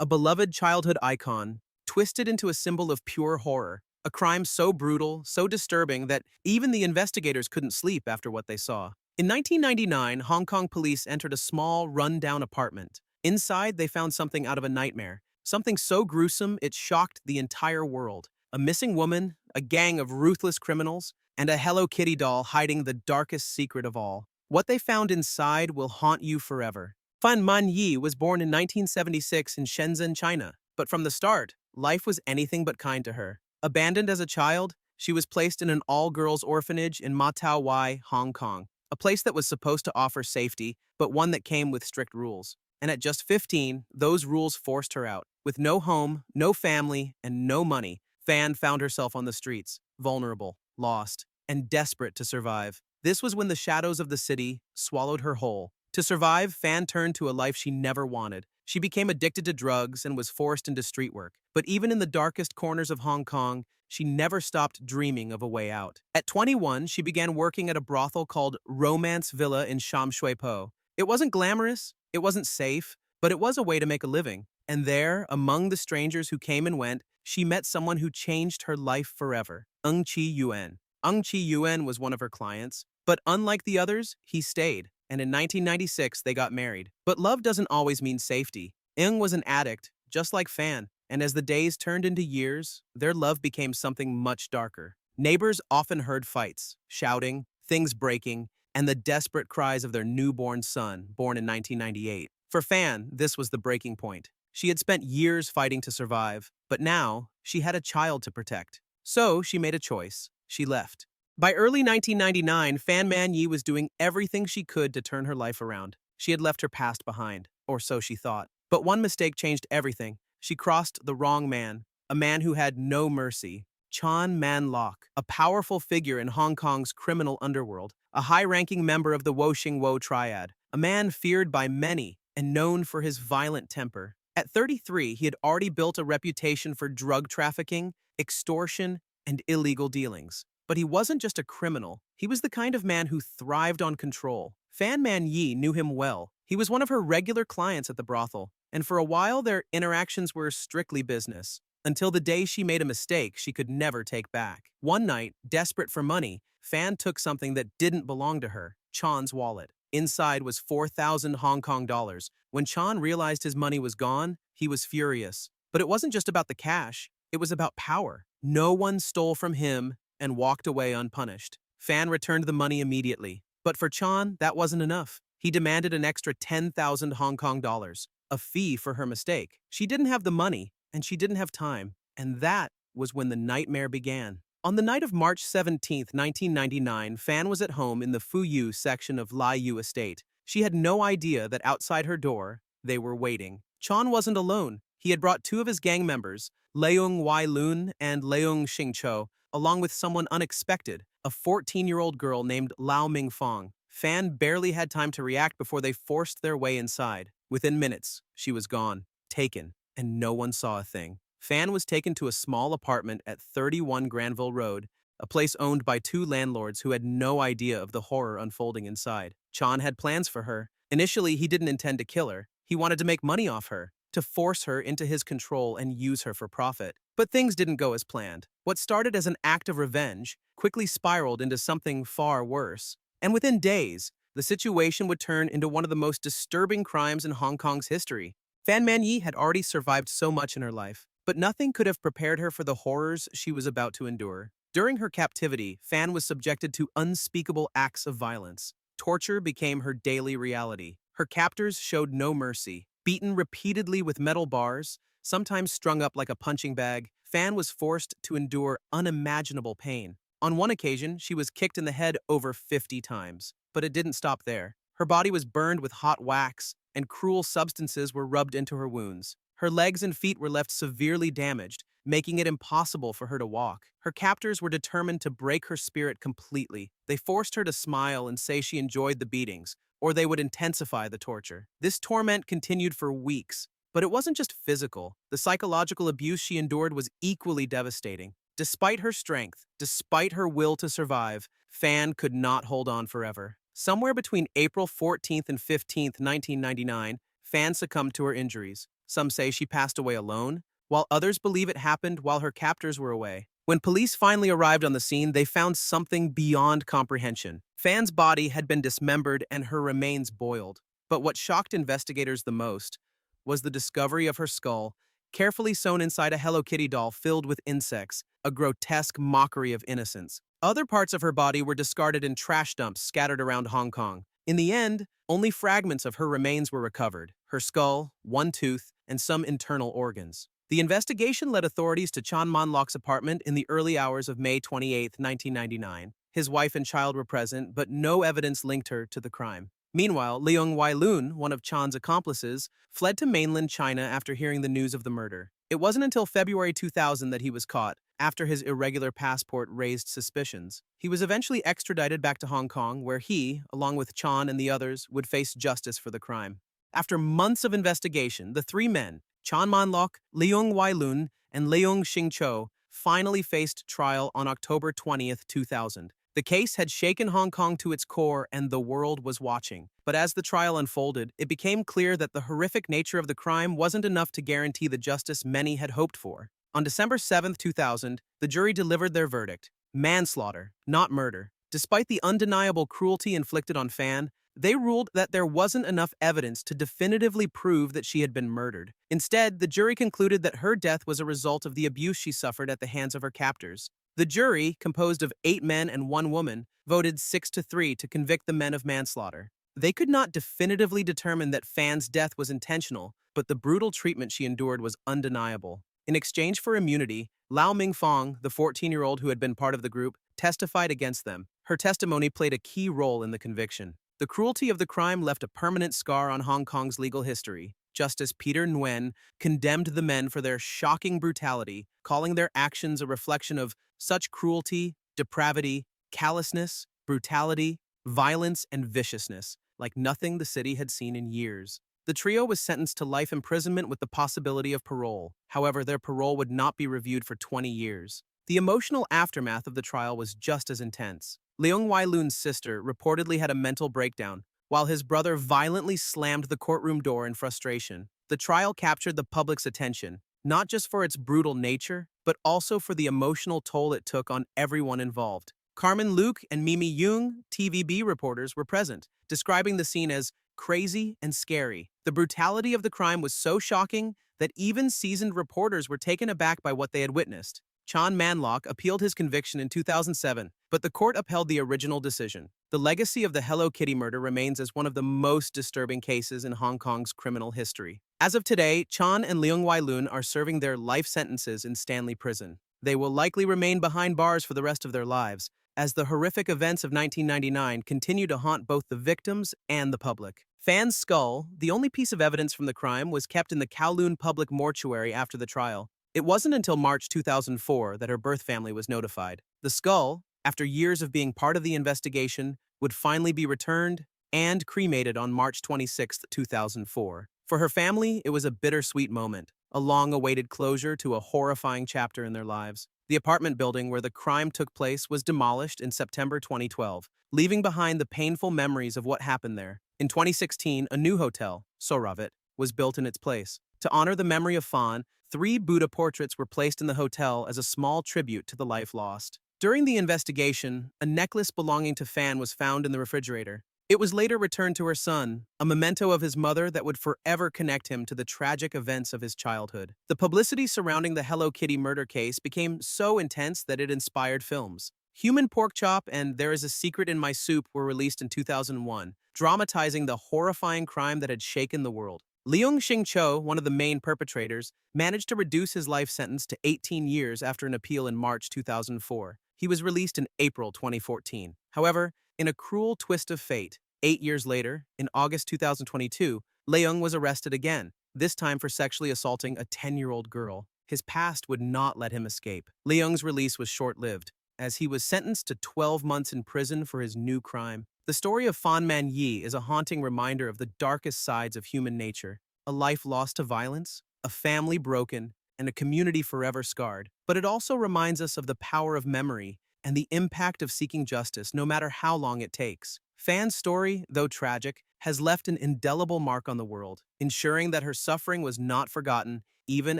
a beloved childhood icon, twisted into a symbol of pure horror, a crime so brutal, so disturbing that even the investigators couldn't sleep after what they saw. In 1999, Hong Kong police entered a small, run-down apartment. Inside, they found something out of a nightmare, something so gruesome it shocked the entire world. A missing woman, a gang of ruthless criminals, and a Hello Kitty doll hiding the darkest secret of all. What they found inside will haunt you forever. Man-yee was born in 1976 in Shenzhen, China, but from the start, life was anything but kind to her. Abandoned as a child, she was placed in an all-girls orphanage in Ma Tau Wai, Hong Kong, a place that was supposed to offer safety, but one that came with strict rules. And at just 15, those rules forced her out. With no home, no family, and no money, Fan found herself on the streets, vulnerable, lost, and desperate to survive. This was when the shadows of the city swallowed her whole. To survive, Fan turned to a life she never wanted. She became addicted to drugs and was forced into street work. But even in the darkest corners of Hong Kong, she never stopped dreaming of a way out. At 21, she began working at a brothel called Romance Villa in Sham Shui Po. It wasn't glamorous, it wasn't safe, but it was a way to make a living. And there, among the strangers who came and went, she met someone who changed her life forever, Ng Chi Yuen. Ng Chi Yuen was one of her clients, but unlike the others, he stayed. And in 1996, they got married. But love doesn't always mean safety. Ng was an addict, just like Fan, and as the days turned into years, their love became something much darker. Neighbors often heard fights, shouting, things breaking, and the desperate cries of their newborn son, born in 1998. For Fan, this was the breaking point. She had spent years fighting to survive, but now she had a child to protect. So she made a choice. She left. By early 1999, Fan Man-yee was doing everything she could to turn her life around. She had left her past behind, or so she thought. But one mistake changed everything. She crossed the wrong man, a man who had no mercy. Chan Man-lok, a powerful figure in Hong Kong's criminal underworld, a high-ranking member of the Wo-shing-wo triad, a man feared by many and known for his violent temper. At 33, he had already built a reputation for drug trafficking, extortion, and illegal dealings. But he wasn't just a criminal. He was the kind of man who thrived on control. Fan Man-yee knew him well. He was one of her regular clients at the brothel, and for a while their interactions were strictly business, until the day she made a mistake she could never take back. One night, desperate for money, Fan took something that didn't belong to her, Chan's wallet. Inside was 4,000 Hong Kong dollars. When Chan realized his money was gone, he was furious. But it wasn't just about the cash, it was about power. No one stole from him and walked away unpunished. Fan returned the money immediately. But for Chan, that wasn't enough. He demanded an extra 10,000 Hong Kong dollars, a fee for her mistake. She didn't have the money, and she didn't have time. And that was when the nightmare began. On the night of March 17, 1999, Fan was at home in the Fuyu section of Lai Yu Estate. She had no idea that outside her door, they were waiting. Chan wasn't alone. He had brought two of his gang members, Leung Wai Lun and Leung Xingcho, along with someone unexpected, a 14-year-old girl named Lao Mingfong. Fan barely had time to react before they forced their way inside. Within minutes, she was gone, taken, and no one saw a thing. Fan was taken to a small apartment at 31 Granville Road, a place owned by two landlords who had no idea of the horror unfolding inside. Chan had plans for her. Initially, he didn't intend to kill her. He wanted to make money off her, to force her into his control and use her for profit. But things didn't go as planned. What started as an act of revenge quickly spiraled into something far worse. And within days, the situation would turn into one of the most disturbing crimes in Hong Kong's history. Fan Man-yee had already survived so much in her life, but nothing could have prepared her for the horrors she was about to endure. During her captivity, Fan was subjected to unspeakable acts of violence. Torture became her daily reality. Her captors showed no mercy. Beaten repeatedly with metal bars, sometimes strung up like a punching bag, Fan was forced to endure unimaginable pain. On one occasion, she was kicked in the head over 50 times. But it didn't stop there. Her body was burned with hot wax, and cruel substances were rubbed into her wounds. Her legs and feet were left severely damaged, making it impossible for her to walk. Her captors were determined to break her spirit completely. They forced her to smile and say she enjoyed the beatings, or they would intensify the torture. This torment continued for weeks, but it wasn't just physical. The psychological abuse she endured was equally devastating. Despite her strength, despite her will to survive, Fan could not hold on forever. Somewhere between April 14th and 15th, 1999, Fan succumbed to her injuries. Some say she passed away alone, while others believe it happened while her captors were away. When police finally arrived on the scene, they found something beyond comprehension. Fan's body had been dismembered and her remains boiled. But what shocked investigators the most was the discovery of her skull, carefully sewn inside a Hello Kitty doll filled with insects, a grotesque mockery of innocence. Other parts of her body were discarded in trash dumps scattered around Hong Kong. In the end, only fragments of her remains were recovered: her skull, one tooth, and some internal organs. The investigation led authorities to Chan Man-lok's apartment in the early hours of May 28, 1999. His wife and child were present, but no evidence linked her to the crime. Meanwhile, Leung Wai-lun, one of Chan's accomplices, fled to mainland China after hearing the news of the murder. It wasn't until February 2000 that he was caught, after his irregular passport raised suspicions. He was eventually extradited back to Hong Kong, where he, along with Chan and the others, would face justice for the crime. After months of investigation, the three men, Chan Man-lok, Leung Wai-lun, and Leung Shing-cho, finally faced trial on October 20, 2000. The case had shaken Hong Kong to its core, and the world was watching. But as the trial unfolded, it became clear that the horrific nature of the crime wasn't enough to guarantee the justice many had hoped for. On December 7, 2000, the jury delivered their verdict: manslaughter, not murder. Despite the undeniable cruelty inflicted on Fan, they ruled that there wasn't enough evidence to definitively prove that she had been murdered. Instead, the jury concluded that her death was a result of the abuse she suffered at the hands of her captors. The jury, composed of 8 men and 1 woman, voted 6-3 to convict the men of manslaughter. They could not definitively determine that Fan's death was intentional, but the brutal treatment she endured was undeniable. In exchange for immunity, Lau Mingfong, the 14-year-old who had been part of the group, testified against them. Her testimony played a key role in the conviction. The cruelty of the crime left a permanent scar on Hong Kong's legal history. Justice Peter Nguyen condemned the men for their shocking brutality, calling their actions a reflection of such cruelty, depravity, callousness, brutality, violence, and viciousness, like nothing the city had seen in years. The trio was sentenced to life imprisonment with the possibility of parole. However, their parole would not be reviewed for 20 years. The emotional aftermath of the trial was just as intense. Leung Wai-lun's sister reportedly had a mental breakdown, while his brother violently slammed the courtroom door in frustration. The trial captured the public's attention, not just for its brutal nature, but also for the emotional toll it took on everyone involved. Carmen Luke and Mimi Young, TVB reporters, were present, describing the scene as crazy and scary. The brutality of the crime was so shocking that even seasoned reporters were taken aback by what they had witnessed. Chan Man-lok appealed his conviction in 2007, but the court upheld the original decision. The legacy of the Hello Kitty murder remains as one of the most disturbing cases in Hong Kong's criminal history. As of today, Chan and Leung Wai-lun are serving their life sentences in Stanley Prison. They will likely remain behind bars for the rest of their lives, as the horrific events of 1999 continue to haunt both the victims and the public. Fan's skull, the only piece of evidence from the crime, was kept in the Kowloon Public Mortuary after the trial. It wasn't until March 2004 that her birth family was notified. The skull, after years of being part of the investigation, would finally be returned and cremated on March 26, 2004. For her family, it was a bittersweet moment, a long-awaited closure to a horrifying chapter in their lives. The apartment building where the crime took place was demolished in September 2012, leaving behind the painful memories of what happened there. In 2016, a new hotel, Soravit, was built in its place. To honor the memory of Fan, 3 Buddha portraits were placed in the hotel as a small tribute to the life lost. During the investigation, a necklace belonging to Fan was found in the refrigerator. It was later returned to her son, a memento of his mother that would forever connect him to the tragic events of his childhood. The publicity surrounding the Hello Kitty murder case became so intense that it inspired films. Human Pork Chop and There Is a Secret in My Soup were released in 2001, dramatizing the horrifying crime that had shaken the world. Leung Shing-cho, one of the main perpetrators, managed to reduce his life sentence to 18 years after an appeal in March 2004. He was released in April 2014. However, in a cruel twist of fate, 8 years later, in August 2022, Leung was arrested again, this time for sexually assaulting a 10-year-old girl. His past would not let him escape. Leung's release was short-lived, as he was sentenced to 12 months in prison for his new crime. The story of Man-yee is a haunting reminder of the darkest sides of human nature: a life lost to violence, a family broken, and a community forever scarred. But it also reminds us of the power of memory and the impact of seeking justice, no matter how long it takes. Fan's story, though tragic, has left an indelible mark on the world, ensuring that her suffering was not forgotten even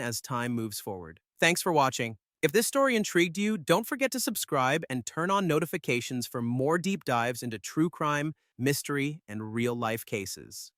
as time moves forward. Thanks for watching. If this story intrigued you, don't forget to subscribe and turn on notifications for more deep dives into true crime, mystery, and real-life cases.